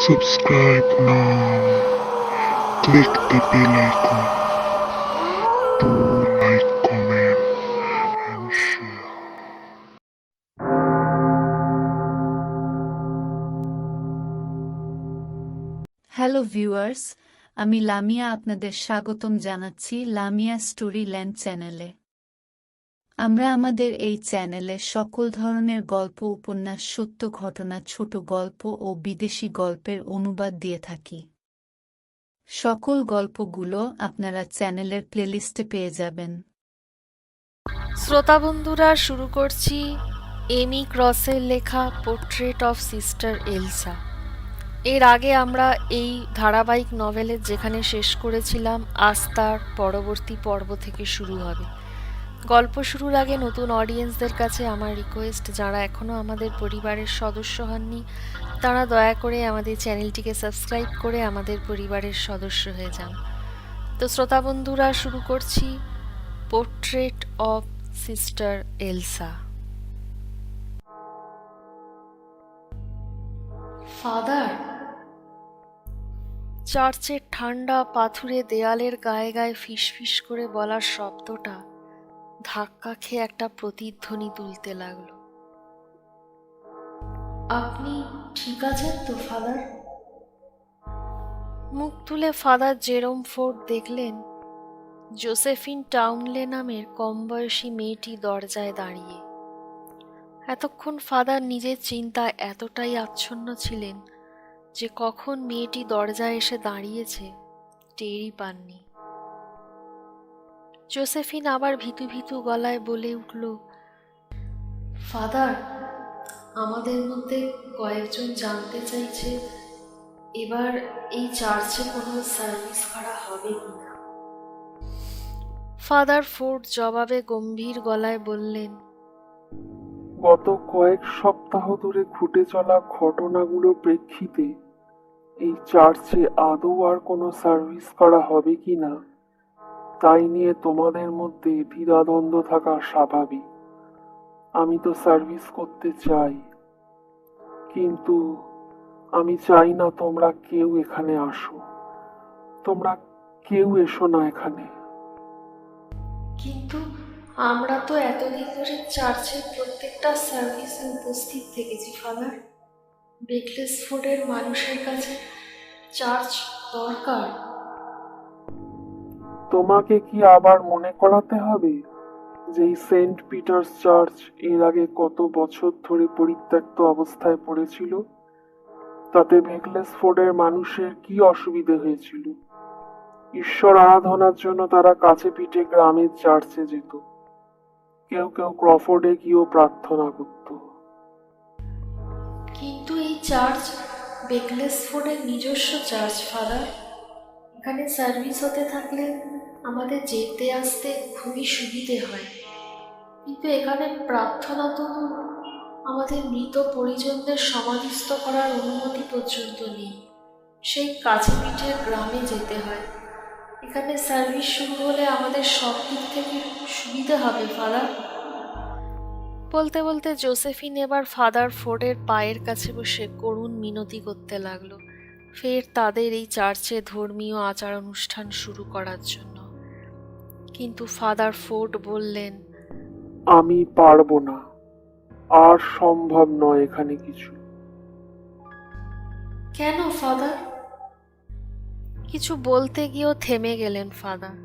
Subscribe now. Click the bell icon. Do like, comment, and share. Hello viewers, আমি লামিয়া আপনাদের স্বাগতম জানাচ্ছি Lamia story land চ্যানেলে। আমরা আমাদের এই চ্যানেলে সকল ধরনের গল্প, উপন্যাস, সত্য ঘটনা, ছোট গল্প ও বিদেশি গল্পের অনুবাদ দিয়ে থাকি। সকল গল্পগুলো আপনারা চ্যানেলের প্লেলিস্টে পেয়ে যাবেন। শ্রোতা বন্ধুরা, শুরু করছি এমি ক্রসের লেখা পোর্ট্রেট অফ সিস্টার এলসা। এর আগে আমরা এই ধারাবাহিক নভেলের যেখানে শেষ করেছিলাম, আজ তার পরবর্তী পর্ব থেকে শুরু হবে। গল্প শুরুর আগে নতুন অডিয়েন্সদের কাছে আমার রিকোয়েস্ট, যারা এখনও আমাদের পরিবারের সদস্য হননি তারা দয়া করে আমাদের চ্যানেলটিকে সাবস্ক্রাইব করে আমাদের পরিবারের সদস্য হয়ে যান। তো শ্রোতা বন্ধুরা, শুরু করছি portrait of sister Elsa. Father, চার্চের ঠান্ডা পাথুরে দেয়ালের গায়ে গায়ে ফিসফিস করে বলার শব্দটা ধাক্কা খেয়ে একটা প্রতিধ্বনি তুলতে লাগলো। আপনি ঠিক আছেন তো ফাদার? মুখ তুলে ফাদার জেরোম ফোর্ড দেখলেন জোসেফিন টাউনলে নামের কম বয়সী মেয়েটি দরজায় দাঁড়িয়ে। এতক্ষণ ফাদার নিজের চিন্তায় এতটাই আচ্ছন্ন ছিলেন যে কখন মেয়েটি দরজায় এসে দাঁড়িয়েছে টেরই পাননি। জোসেফিন আবার ভীতু ভীতু গলায় বলে উঠল, ফাদার, আমাদের মধ্যে কয়েকজন জানতে চাইছে এবার এই চার্চে কোনো সার্ভিস করা হবে কিনা। ফাদার ফোর্ড জবাবে গম্ভীর গলায় বললেন, গত কয়েক সপ্তাহ ধরে ঘটে চলা ঘটনাগুলোর প্রেক্ষিতে এই চার্চে আদৌ আর কোনো সার্ভিস করা হবে কিনা তাই নিয়ে তোমাদের মধ্যে দ্বিধাদ্বন্দ্ব থাকা স্বাভাবিক। আমি তো সার্ভিস করতে চাই, কিন্তু আমি চাই না তোমরা কেউ এখানে আসো। তোমরা কেউ এসো না এখানে। কিন্তু আমরা তো এতদিন ধরে চার্চের প্রত্যেকটা সার্ভিসে উপস্থিত থেকেছি ফাদার। বেকলেসফোর্ডের মানুষের কাছে চার্চ দরকার। তোমাকে কি আবার মনে করাতে হবে যে এই সেন্ট পিটার্স চার্চ এর আগে কত বছর ধরে পরিত্যক্ত অবস্থায় পড়েছিল? তাতে বেকলেসফোর্ডের মানুষের কি অসুবিধে হয়েছিল? ঈশ্বর আরাধনার জন্য তারা কাছে পিঠে গ্রামের চার্চে যেত, কেউ কেউ ক্রফোর্ডে গিয়েও প্রার্থনা করত। কিন্তু এই চার্চ বেকলেসফোর্ডের নিজস্ব চার্চ ফাদার। এখানে সার্ভিস হতে থাকলে আমাদের যেতে আসতে খুবই সুবিধে হয়। কিন্তু এখানে প্রার্থনা তো দূর, আমাদের মৃত পরিজনদের সমাধিস্থ করার অনুমতি পর্যন্ত নেই। সেই কাছে পিঠের গ্রামে যেতে হয়। এখানে সার্ভিস শুরু হলে আমাদের সব দিক থেকে সুবিধা হবে ফাদার। বলতে বলতে জোসেফিন এবার ফাদার ফোর্ডের পায়ের কাছে বসে করুণ মিনতি করতে লাগলো ফের তাদের এই চার্চে ধর্মীয় আচার অনুষ্ঠান শুরু করার জন্য। কিন্তু ফাদার ফোর্ড বললেন, আমি পারবো না, আর সম্ভব নয় এখানে কিছু। কেন ফাদার? কিছু বলতে গিয়েও থেমে গেলেন ফাদার।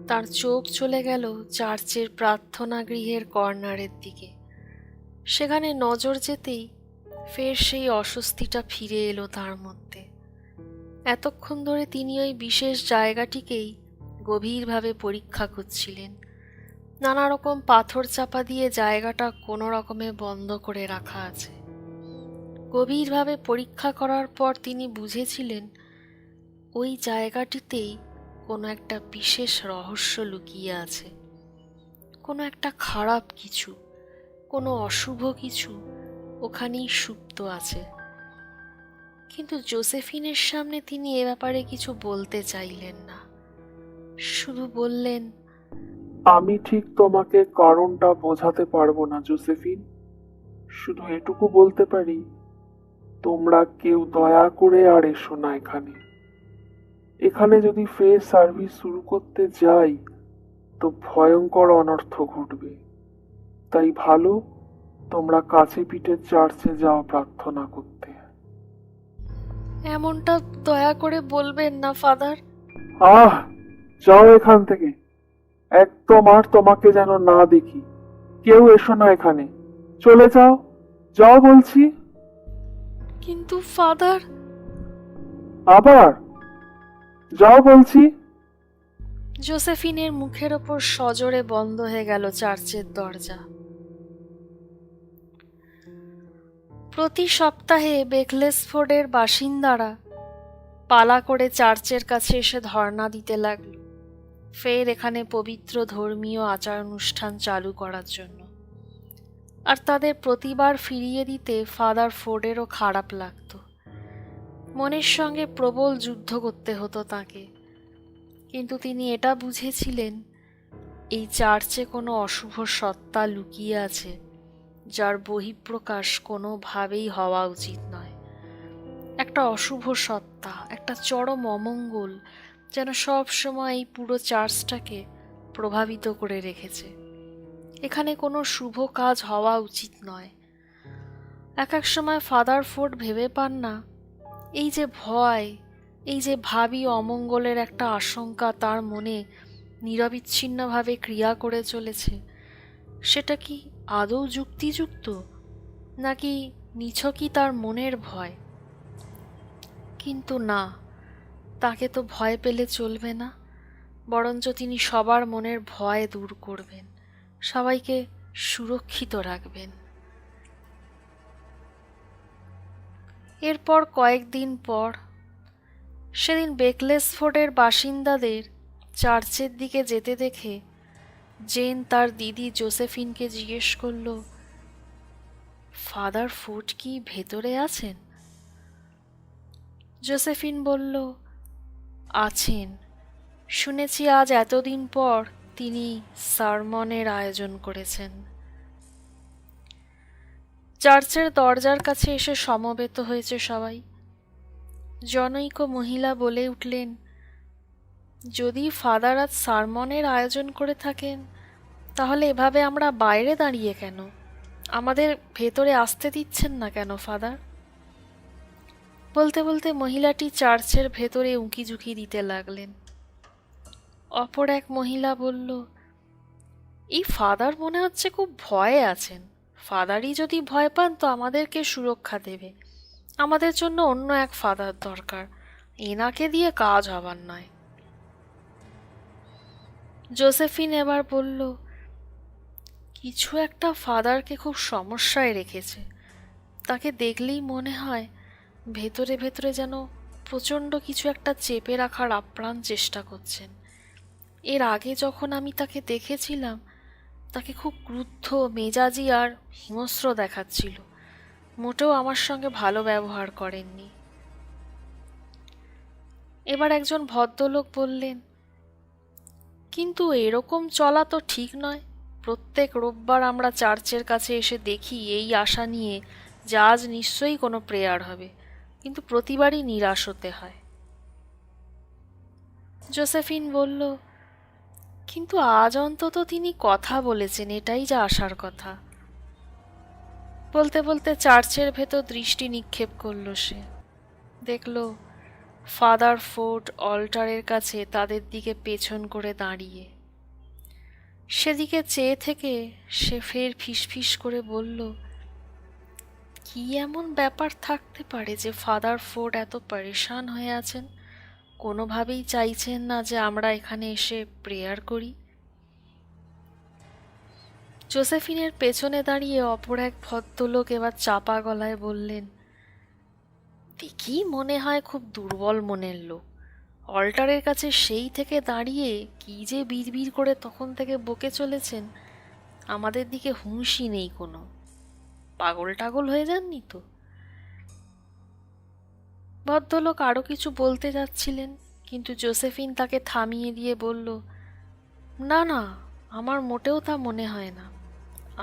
তার চোখ চলে গেল চার্চের প্রার্থনা গৃহের কর্নারের দিকে। সেখানে নজর যেতেই ফের সেই অস্বস্তিটা ফিরে এলো তার মধ্যে। এতক্ষণ ধরে তিনি ওই বিশেষ জায়গাটিকেই গভীরভাবে পরীক্ষা করছিলেন। নানা রকম পাথর চাপা দিয়ে জায়গাটা কোনো রকমে বন্ধ করে রাখা আছে। গভীরভাবে পরীক্ষা করার পর তিনি বুঝেছিলেন ওই জায়গাটিতেই কোনো একটা বিশেষ রহস্য লুকিয়ে আছে। কোনো একটা খারাপ কিছু, কোনো অশুভ কিছু ওখানেই সুপ্ত আছে। কিন্তু জোসেফিনের সামনে তিনি এ ব্যাপারে কিছু বলতে চাইলেন না। শুধু বললেন, আমি ঠিক তোমাকে কারণটা বোঝাতে পারবো না জোসেফিন, শুধু এটুকু বলতে পারি, তোমরা কেউ দয়া করে আর এসো না এখানে। এখানে যদি ফের সার্ভিস শুরু করতে যাই তো ভয়ঙ্কর অনর্থ ঘটবে। তাই ভালো তোমরা কাছে পিঠে চার্চে যাও প্রার্থনা করতে। এমনটা দয়া করে বলবেন না ফাদার। আহ, যাও এখান থেকে। একদম আর তোমাকে যেন না দেখি। কেউ এসো না এখানে। চলে যাও, যাও বলছি। কিন্তু ফাদার। আবার যাও বলছি। জোসেফিনের মুখের ওপর সজোরে বন্ধ হয়ে গেল চার্চের দরজা। প্রতি সপ্তাহে বেকলেসফোর্ডের বাসিন্দারা পালা করে চার্চের কাছে এসে ধর্ণা দিতে লাগল, ফের এখানে পবিত্র ধর্মীয় আচার অনুষ্ঠান চালু করার জন্য। আর তাদের প্রতিবার ফিরিয়ে দিতে ফাদার ফোর্ডেরও খারাপ লাগতো। মনের সঙ্গে প্রবল যুদ্ধ করতে হতো তাকে। কিন্তু তিনি এটা বুঝেছিলেন, এই চার্চে কোনো অশুভ সত্তা লুকিয়ে আছে, যার বহিঃপ্রকাশ কোনোভাবেই হওয়া উচিত নয়। একটা অশুভ সত্তা, একটা চরম অমঙ্গল যেন সব সময় এই পুরো চার্চটাকে প্রভাবিত করে রেখেছে। এখানে কোনো শুভ কাজ হওয়া উচিত নয়। এক এক সময় ফাদার ফোর্ড ভেবে পান না, এই যে ভয়, এই যে ভাবী অমঙ্গলের একটা আশঙ্কা তার মনে নিরবিচ্ছিন্নভাবে ক্রিয়া করে চলেছে, সেটা কি আদৌ যুক্তিযুক্ত, নাকি নিছকই তার মনের ভয়? কিন্তু না, তাকে তো ভয় পেলে চলবে না, বরঞ্চ তিনি সবার মনের ভয় দূর করবেন, সবাইকে সুরক্ষিত রাখবেন। এরপর কয়েকদিন পর, সেদিন বেকলেসফোর্ডের বাসিন্দাদের চার্চের দিকে যেতে দেখে জেন তার দিদি জোসেফিনকে জিজ্ঞেস করল, ফাদার ফোর্ড কি ভেতরে আছেন? জোসেফিন বলল, আছেন। শুনেছি আজ এতদিন পর তিনি সারমনের আয়োজন করেছেন। চার্চের দরজার কাছে এসে সমবেত হয়েছে সবাই। জনৈক মহিলা বলে উঠলেন, যদি ফাদার আজ সারমনের আয়োজন করে থাকেন, তাহলে এভাবে আমরা বাইরে দাঁড়িয়ে কেন? আমাদের ভেতরে আসতে দিচ্ছেন না কেন ফাদার? বলতে বলতে মহিলাটি চার্চের ভেতরে উঁকি ঝুঁকি দিতে লাগলেন। অপর এক মহিলা বলল, এই ফাদার মনে হচ্ছে খুব ভয়ে আছেন। ফাদারই যদি ভয় পান তো আমাদেরকে সুরক্ষা দেবে। আমাদের জন্য অন্য এক ফাদার দরকার, এনাকে দিয়ে কাজ হবার নয়। জোসেফিন এবার বলল, কিছু একটা ফাদারকে খুব সমস্যায় রেখেছে। তাকে দেখলেই মনে হয় ভেতরে ভেতরে যেন প্রচণ্ড কিছু একটা চেপে রাখার আপ্রাণ চেষ্টা করছেন। এর আগে যখন আমি তাকে দেখেছিলাম, তাকে খুব ক্রুদ্ধ, মেজাজি আর হিংস্র দেখাচ্ছিল। মোটেও আমার সঙ্গে ভালো ব্যবহার করেননি। এবার একজন ভদ্রলোক বললেন, কিন্তু এরকম চলা তো ঠিক নয়। প্রত্যেক রোববার আমরা চার্চের কাছে এসে দেখি এই আশা নিয়ে যে আজ নিশ্চয়ই কোনো প্রেয়ার হবে, কিন্তু প্রতিবারই নিরাশ হতে হয়। জোসেফিন বলল, কিন্তু আজ অন্তত তিনি কথা বলেছেন, এটাই যা আসার কথা। বলতে বলতে চার্চের ভেতর দৃষ্টি নিক্ষেপ করল সে। দেখল ফাদার ফোর্ড অল্টারের কাছে তাদের দিকে পেছন করে দাঁড়িয়ে। সেদিকে চেয়ে থেকে সে ফের ফিসফিস করে বলল, কি এমন ব্যাপার থাকতে পারে যে ফাদার ফোর্ড এত পরেশান হয়ে আছেন, কোনোভাবেই চাইছেন না যে আমরা এখানে এসে প্রেয়ার করি? জোসেফিনের পেছনে দাঁড়িয়ে অপর এক ভদ্রলোক এবার চাপা গলায় বললেন, দেখি মনে হয় খুব দুর্বল মনের লোক। অল্টারের কাছে সেই থেকে দাঁড়িয়ে কি যে বিড়বিড় করে তখন থেকে বকে চলেছেন, আমাদের দিকে হুঁশই নেই কোনো। পাগল টাগল হয়ে যাননি তো? ভদ্রলোক আরো কিছু বলতে যাচ্ছিলেন, কিন্তু জোসেফিন তাকে থামিয়ে দিয়ে বলল, না না, আমার মোটেও তা মনে হয় না।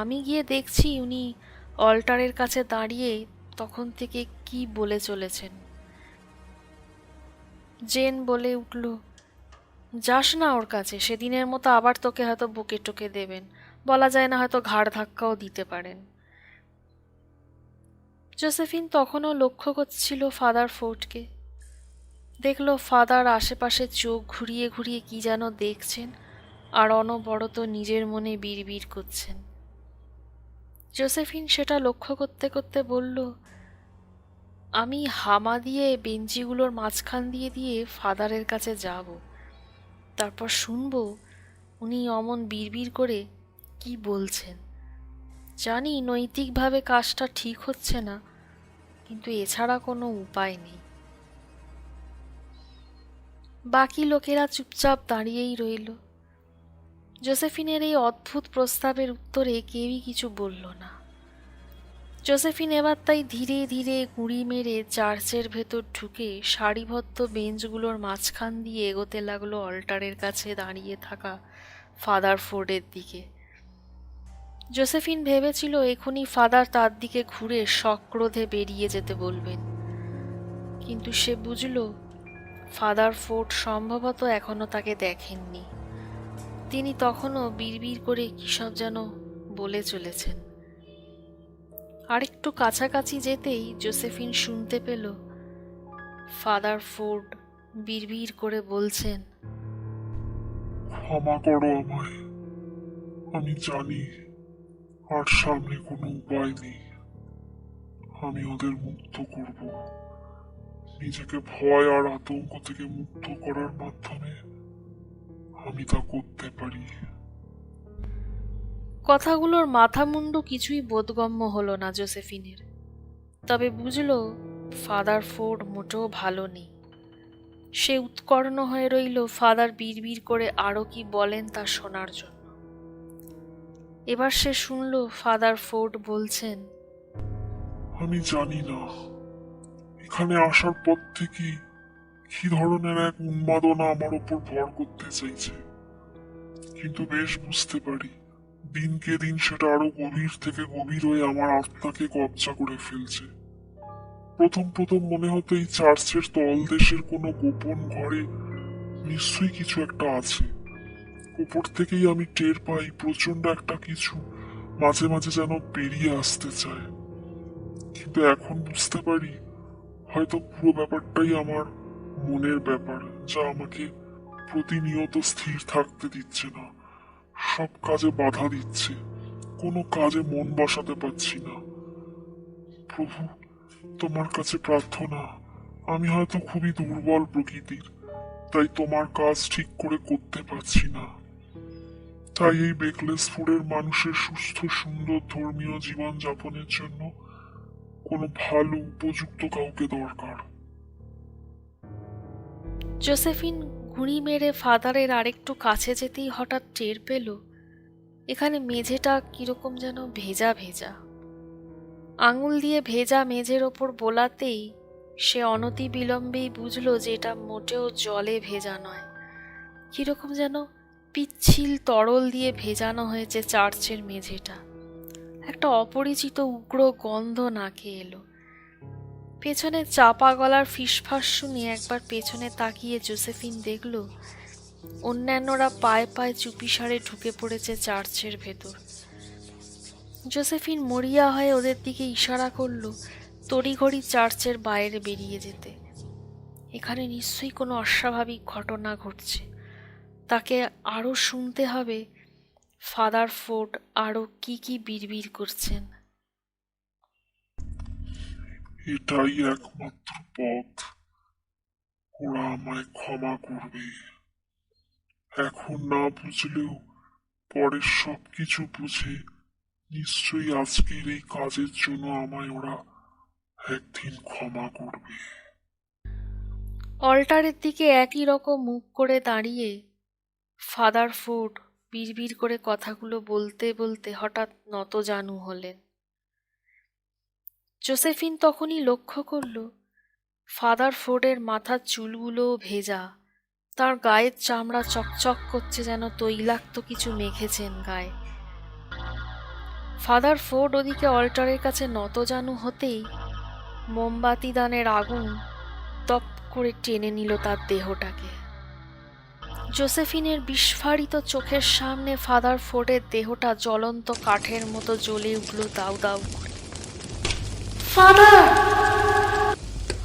আমি গিয়ে দেখছি উনি অল্টারের কাছে দাঁড়িয়ে তখন থেকে কি বলে চলেছেন। জেন বলে উঠল, যাস না ওর কাছে, সেদিনের মতো আবার তোকে হয়তো বকে টকে দেবেন, বলা যায় না হয়তো ঘাড় ধাক্কাও দিতে পারেন। জোসেফিন তখনও লক্ষ্য করছিল ফাদার ফোর্ডকে। দেখল ফাদার আশেপাশে চোখ ঘুরিয়ে ঘুরিয়ে কি যেন দেখছেন আর অনবরত নিজের মনে বিড়বিড় করছেন। জোসেফিন সেটা লক্ষ্য করতে করতে বলল, আমি হামা দিয়ে বেঞ্চিগুলোর মাঝখান দিয়ে দিয়ে ফাদারের কাছে যাব, তারপর শুনব উনি অমন বিড়বিড় করে কি বলছেন। জানি নৈতিকভাবে কাজটা ঠিক হচ্ছে না, কিন্তু এছাড়া কোনো উপায় নেই। বাকি লোকেরা চুপচাপ দাঁড়িয়েই রইল। জোসেফিনের এই অদ্ভুত প্রস্তাবের উত্তরে কেউই কিছু বলল না। জোসেফিন এবার তাই ধীরে ধীরে গুঁড়ি মেরে চার্চের ভেতর ঢুকে সারিবদ্ধ বেঞ্চগুলোর মাঝখান দিয়ে এগোতে লাগলো অল্টারের কাছে দাঁড়িয়ে থাকা ফাদার ফোর্ডের দিকে। জোসেফিন ভেবেছিল এখনই ফাদার তার দিকে ঘুরে সক্রোধে বেরিয়ে যেতে বলবেন, কিন্তু সে বুঝল ফাদার ফোর্ড সম্ভবত এখনো তাকে দেখেননি। তিনি তখনও বিড়বিড় করে কিসব যেন বলে চলেছেন। আরেকটু কাছাকাছি যেতেই জোসেফিন শুনতে পেল ফাদার ফোর্ড বিড়বিড় করে বলছেন, ক্ষমা করো আমায়। আমি জানি আর সামনে কোনো উপায় নেই। আমি ওদের মুক্ত করব। নিজেকে ভয় আর আতঙ্ক থেকে মুক্ত করার মাধ্যমে আমি তা করতে পারি। কথাগুলোর মাথা মুন্ডু কিছুই বোধগম্য হলো না জোসেফিনের। তবে বুঝল ফাদার ফোর্ড মোটেও ভালো নেই। সে উৎকর্ণ হয়ে রইল ফাদার বিড়বিড় করে আরো কি বলেন তা শোনার জন্য। এবার সে শুনল ফাদার ফোর্ড বলছেন, আমি জানি না এখানে আসার পর থেকে কি ধরনের এক উন্মাদনা আমার উপর ভর করতে চাইছে, কিন্তু বেশ বুঝতে পারি দিনকে দিন সেটা আরো গভীর থেকে গভীর হয়ে আমার আত্মাকে কবজা করে ফেলছে। প্রথম প্রথম মনে হতো এই চার্চের তলদেশের কোনো গোপন ঘরে নিশ্চয়ই কিছু একটা আছে। উপর থেকেই আমি টের পাই প্রচন্ড একটা কিছু মাঝে মাঝে যেন বেরিয়ে আসতে চায়, কিন্তু এখন বুঝতে পারি হয়তো পুরো ব্যাপারটাই আমার মনের ব্যাপার, যা আমাকে প্রতিনিয়ত স্থির থাকতে দিচ্ছে না, সব কাজে বাধা দিচ্ছে, কোনো কাজে মন বসাতে পারছি না। প্রভু, তোমার কাছে প্রার্থনা, আমি হয়তো খুবই দুর্বল প্রকৃতির, তাই তোমার কাজ ঠিক করে করতে পারছি না। তাই এই বেকলেসফোর্ডের মানুষের সুস্থ সুন্দর ধর্মীয় জীবন যাপনের জন্য কোনো ভালো উপযুক্ত কাউকে দরকার। জোসেফিন ঘুড়ি মেরে ফাদারের আরেকটু কাছে যেতেই হঠাৎ টের পেল এখানে মেঝেটা কিরকম যেন ভেজা ভেজা। আঙুল দিয়ে ভেজা মেঝের ওপর বোলাতেই সে অনতি বিলম্বেই বুঝল যে এটা মোটেও জলে ভেজা নয়, কিরকম যেন পিচ্ছিল তরল দিয়ে ভেজানো হয়েছে চার্চের মেঝেটা। একটা অপরিচিত উগ্র গন্ধ নাকে এলো। পেছনে চাপা গলার ফিসফাস শুনে একবার পেছনে তাকিয়ে জোসেফিন দেখল অন্যান্যরা পায়ে পায়ে চুপিসারে ঢুকে পড়েছে চার্চের ভেতর। জোসেফিন মরিয়া হয়ে ওদের দিকে ইশারা করল তড়িঘড়ি চার্চের বাইরে বেরিয়ে যেতে। এখানে নিশ্চয়ই কোনো অস্বাভাবিক ঘটনা ঘটছে, তাকে আরও শুনতে হবে ফাদার ফোর্ড আরও কি কি বিড়বিড় করছেন। এটাই একমাত্র পথ, ওরা আমায় ক্ষমা করবে। এখন না বুঝলেও পরের সবকিছু বুঝে নিশ্চয়ই আজকের এই কাজের জন্য আমায় ওরা একদিন ক্ষমা করবে। অল্টারের দিকে একই রকম মুখ করে দাঁড়িয়ে ফাদার ফোর্ড বিড়বিড় করে কথাগুলো বলতে বলতে হঠাৎ নতজানু হলেন। জোসেফিন তখনই লক্ষ্য করল ফাদার ফোর্ডের মাথার চুলগুলোও ভেজা, তার গায়ের চামড়া চকচক করছে যেন তৈলাক্ত কিছু মেখেছেন গায়ে। ফাদার ফোর্ড ওদিকে অল্টারের কাছে নতজানু হতেই মোমবাতি দানের আগুন তপ করে টেনে নিল তার দেহটাকে। জোসেফিনের বিস্ফারিত চোখের সামনে ফাদার ফোর্ডের দেহটা জ্বলন্ত কাঠের মতো জ্বলে উঠল দাউ দাউ করে। ফাদার!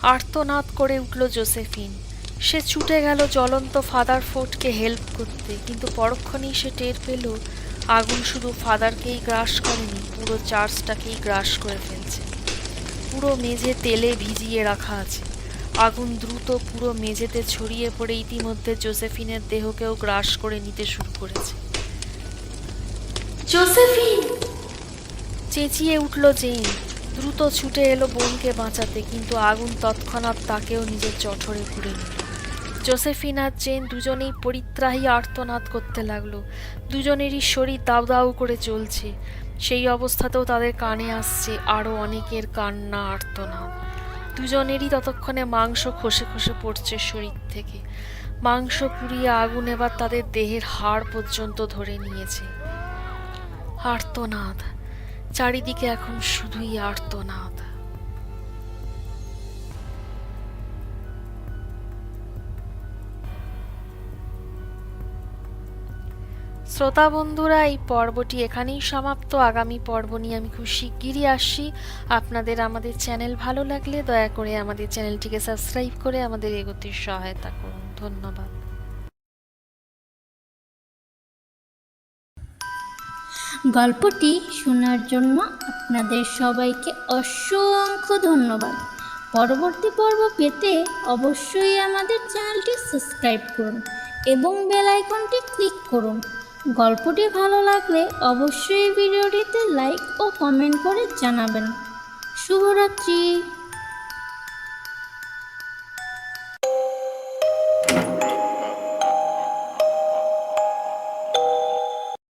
আর্তনাদ করে উঠল জোসেফিন। সে ছুটে গেল জ্বলন্ত ফাদার ফোর্ডকে হেল্প করতে, কিন্তু পরক্ষণেই সে টের পেল আগুন শুধু ফাদারকেই গ্রাস করেনি, পুরো চার্চটাকেই গ্রাস করে ফেলছে। পুরো মেঝে তেলে ভিজিয়ে রাখা আছে। আগুন দ্রুত পুরো মেঝেতে ছড়িয়ে পড়ে ইতিমধ্যে জোসেফিনের দেহকেও গ্রাস করে নিতে শুরু করেছে। জোসেফিন! চেঁচিয়ে উঠল জেন। দ্রুত ছুটে এলো বোনকে বাঁচাতে, কিন্তু আগুন তৎক্ষণাৎ তাকেও নিজের জঠরে পুড়ে নিল। জোসেফিন আর জেন দুজনেই পরিত্রাহী আর্তনাদ করতে লাগলো। দুজনেরই শরীর দাউ দাউ করে চলছে। সেই অবস্থাতেও তাদের কানে আসছে আরও অনেকের কান্না, আর্তনাদ। দুজনেরই ততক্ষণে মাংস খসে খসে পড়ছে শরীর থেকে। মাংস পুড়িয়ে আগুন এবার তাদের দেহের হাড় পর্যন্ত ধরে নিয়েছে। আর্তনাদ, চারিদিকে এখন শুধুই আর্তনাদ। শ্রোতা বন্ধুরা, এই পর্বটি এখানেই সমাপ্ত। আগামী পর্ব নিয়ে আমি খুব শিগগিরই আসছি। আপনাদের আমাদের চ্যানেল ভালো লাগলে দয়া করে আমাদের চ্যানেলটিকে সাবস্ক্রাইব করে আমাদের এগোতে সহায়তা করুন। ধন্যবাদ। গল্পটি শোনার জন্য আপনাদের সবাইকে অসংখ্য ধন্যবাদ। পরবর্তী পর্ব পেতে অবশ্যই আমাদের চ্যানেলটি সাবস্ক্রাইব করুন এবং বেল আইকনটি ক্লিক করুন। গল্পটি ভালো লাগলে অবশ্যই ভিডিওটিতে লাইক ও কমেন্ট করে জানাবেন। শুভরাত্রি।